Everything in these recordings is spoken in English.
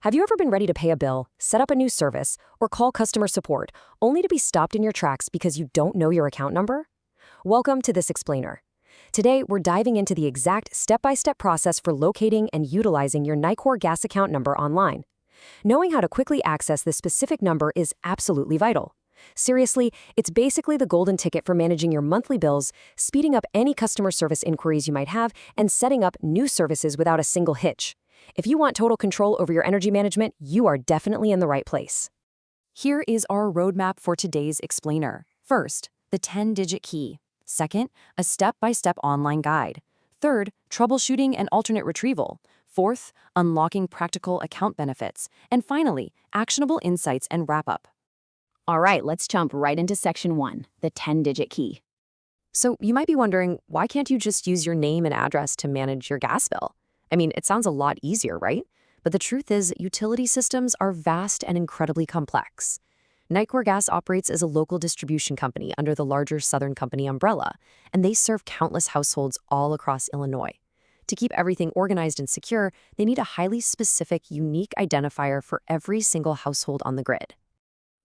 Have you ever been ready to pay a bill, set up a new service, or call customer support, only to be stopped in your tracks because you don't know your account number? Welcome to This Explainer. Today, we're diving into the exact step-by-step process for locating and utilizing your Nicor Gas account number online. Knowing how to quickly access this specific number is absolutely vital. Seriously, it's basically the golden ticket for managing your monthly bills, speeding up any customer service inquiries you might have, and setting up new services without a single hitch. If you want total control over your energy management, you are definitely in the right place. Here is our roadmap for today's explainer. First, the 10-digit key. Second, a step-by-step online guide. Third, troubleshooting and alternate retrieval. Fourth, unlocking practical account benefits. And finally, actionable insights and wrap-up. All right, let's jump right into section 1, the 10-digit key. So you might be wondering, why can't you just use your name and address to manage your gas bill? I mean, it sounds a lot easier, right? But the truth is, utility systems are vast and incredibly complex. Nicor Gas operates as a local distribution company under the larger Southern Company umbrella, and they serve countless households all across Illinois. To keep everything organized and secure, they need a highly specific, unique identifier for every single household on the grid.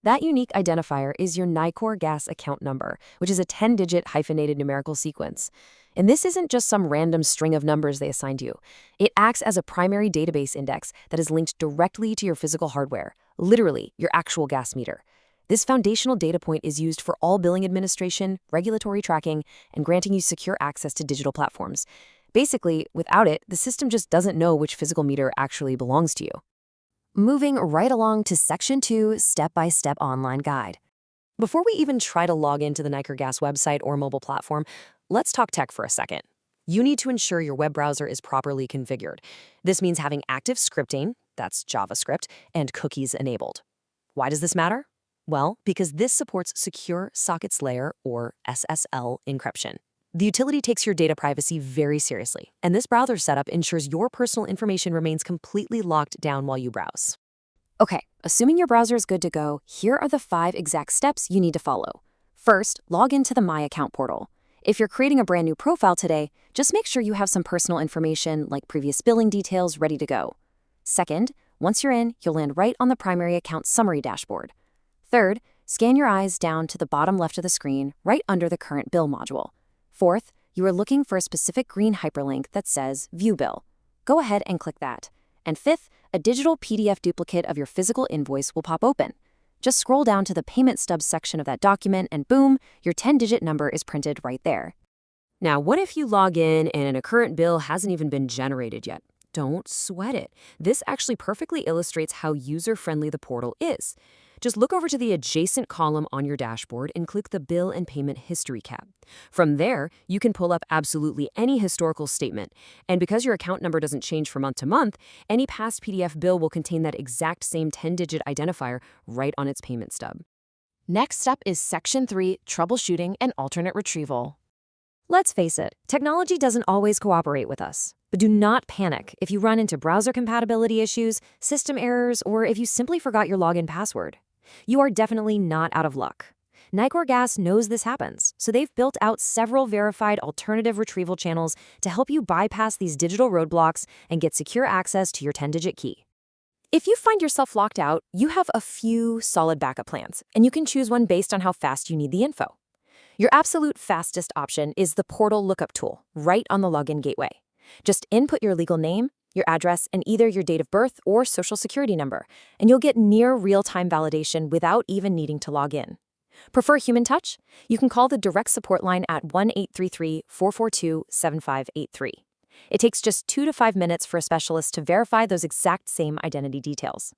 That unique identifier is your Nicor Gas account number, which is a 10-digit hyphenated numerical sequence. And this isn't just some random string of numbers they assigned you. It acts as a primary database index that is linked directly to your physical hardware, literally your actual gas meter. This foundational data point is used for all billing administration, regulatory tracking, and granting you secure access to digital platforms. Basically, without it, the system just doesn't know which physical meter actually belongs to you. Moving right along to Section 2, Step-by-Step Online Guide. Before we even try to log into the Nicor Gas website or mobile platform, let's talk tech for a second. You need to ensure your web browser is properly configured. This means having active scripting, that's JavaScript, and cookies enabled. Why does this matter? Well, because this supports Secure Sockets Layer, or SSL, encryption. The utility takes your data privacy very seriously, and this browser setup ensures your personal information remains completely locked down while you browse. Okay, assuming your browser is good to go, here are the 5 exact steps you need to follow. First, log into the My Account portal. If you're creating a brand new profile today, just make sure you have some personal information like previous billing details ready to go. Second, once you're in, you'll land right on the primary account summary dashboard. Third, scan your eyes down to the bottom left of the screen, right under the current bill module. Fourth, you are looking for a specific green hyperlink that says View Bill. Go ahead and click that. And fifth, a digital PDF duplicate of your physical invoice will pop open. Just scroll down to the Payment Stubs section of that document and boom, your 10-digit number is printed right there. Now, what if you log in and a current bill hasn't even been generated yet? Don't sweat it. This actually perfectly illustrates how user-friendly the portal is. Just look over to the adjacent column on your dashboard and click the Bill and Payment History tab. From there, you can pull up absolutely any historical statement. And because your account number doesn't change from month to month, any past PDF bill will contain that exact same 10-digit identifier right on its payment stub. Next up is Section 3, Troubleshooting and Alternate Retrieval. Let's face it, technology doesn't always cooperate with us. But do not panic if you run into browser compatibility issues, system errors, or if you simply forgot your login password. You are definitely not out of luck. Nicor Gas knows this happens, so they've built out several verified alternative retrieval channels to help you bypass these digital roadblocks and get secure access to your 10-digit key. If you find yourself locked out, you have a few solid backup plans, and you can choose one based on how fast you need the info. Your absolute fastest option is the Portal Lookup tool, right on the login gateway. Just input your legal name, your address, and either your date of birth or social security number, and you'll get near real-time validation without even needing to log in. Prefer human touch? You can call the direct support line at 1-833-442-7583. It takes just 2 to 5 minutes for a specialist to verify those exact same identity details.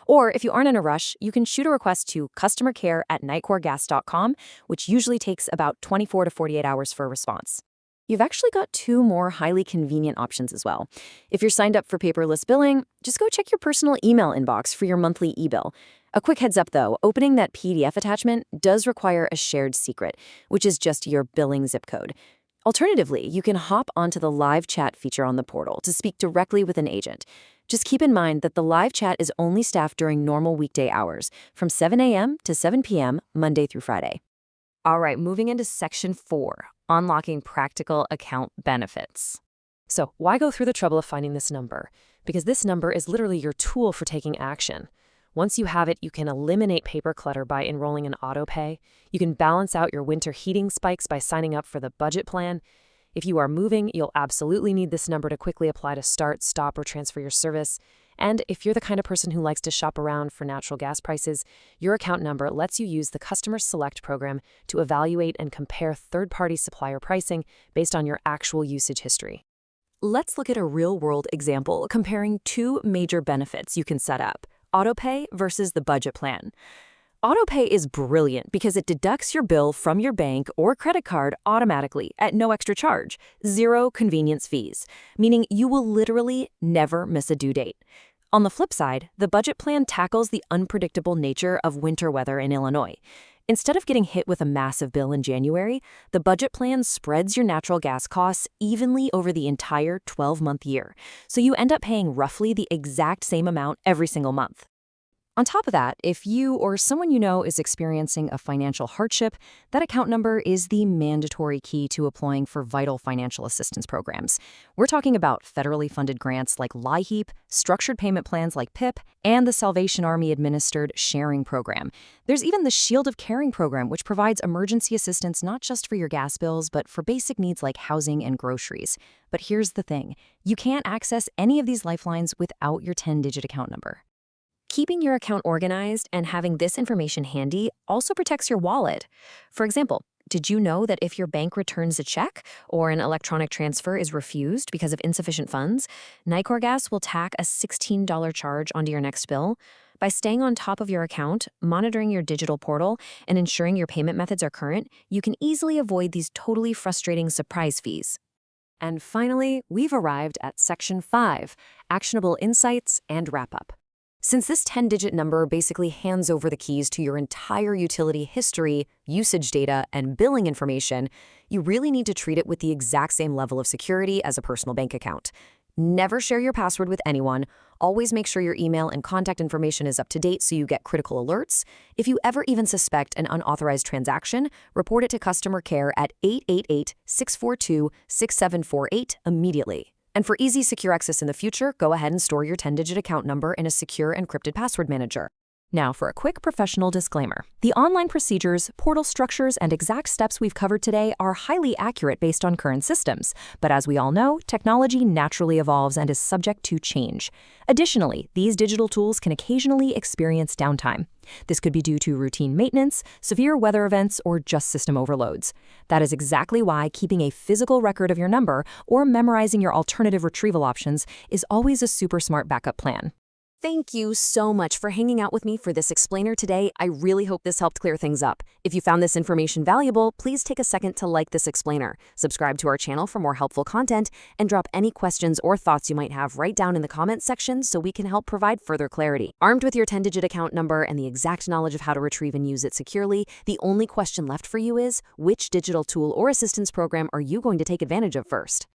Or if you aren't in a rush, you can shoot a request to customercare@nicorgas.com, which usually takes about 24 to 48 hours for a response. You've actually got 2 more highly convenient options as well. If you're signed up for paperless billing, just go check your personal email inbox for your monthly e-bill. A quick heads up though, opening that PDF attachment does require a shared secret, which is just your billing zip code. Alternatively, you can hop onto the live chat feature on the portal to speak directly with an agent. Just keep in mind that the live chat is only staffed during normal weekday hours, from 7 a.m. to 7 p.m., Monday through Friday. All right, moving into Section 4, Unlocking Practical Account Benefits. So why go through the trouble of finding this number? because this number is literally your tool for taking action. Once you have it, you can eliminate paper clutter by enrolling in autopay. You can balance out your winter heating spikes by signing up for the budget plan. If you are moving, you'll absolutely need this number to quickly apply to start, stop, or transfer your service. And if you're the kind of person who likes to shop around for natural gas prices, your account number lets you use the Customer Select program to evaluate and compare third-party supplier pricing based on your actual usage history. Let's look at a real-world example comparing two major benefits you can set up: autopay versus the budget plan. Autopay is brilliant because it deducts your bill from your bank or credit card automatically at no extra charge, zero convenience fees, meaning you will literally never miss a due date. On the flip side, the budget plan tackles the unpredictable nature of winter weather in Illinois. Instead of getting hit with a massive bill in January, the budget plan spreads your natural gas costs evenly over the entire 12-month year, so you end up paying roughly the exact same amount every single month. On top of that, if you or someone you know is experiencing a financial hardship, that account number is the mandatory key to applying for vital financial assistance programs. We're talking about federally funded grants like LIHEAP, structured payment plans like PIP, and the Salvation Army-administered Sharing Program. There's even the Shield of Caring program, which provides emergency assistance not just for your gas bills, but for basic needs like housing and groceries. But here's the thing: you can't access any of these lifelines without your 10-digit account number. Keeping your account organized and having this information handy also protects your wallet. For example, did you know that if your bank returns a check or an electronic transfer is refused because of insufficient funds, Nicor Gas will tack a $16 charge onto your next bill? By staying on top of your account, monitoring your digital portal, and ensuring your payment methods are current, you can easily avoid these totally frustrating surprise fees. And finally, we've arrived at Section 5, Actionable Insights and Wrap-Up. Since this 10-digit number basically hands over the keys to your entire utility history, usage data, and billing information, you really need to treat it with the exact same level of security as a personal bank account. Never share your password with anyone. Always make sure your email and contact information is up to date so you get critical alerts. If you ever even suspect an unauthorized transaction, report it to customer care at 888-642-6748 immediately. And for easy, secure access in the future, go ahead and store your 10-digit account number in a secure encrypted password manager. Now for a quick professional disclaimer. The online procedures, portal structures, and exact steps we've covered today are highly accurate based on current systems. But as we all know, technology naturally evolves and is subject to change. Additionally, these digital tools can occasionally experience downtime. This could be due to routine maintenance, severe weather events, or just system overloads. That is exactly why keeping a physical record of your number or memorizing your alternative retrieval options is always a super smart backup plan. Thank you so much for hanging out with me for this explainer today. I really hope this helped clear things up. If you found this information valuable, please take a second to like this explainer, subscribe to our channel for more helpful content, and drop any questions or thoughts you might have right down in the comments section so we can help provide further clarity. Armed with your 10-digit account number and the exact knowledge of how to retrieve and use it securely, the only question left for you is, which digital tool or assistance program are you going to take advantage of first?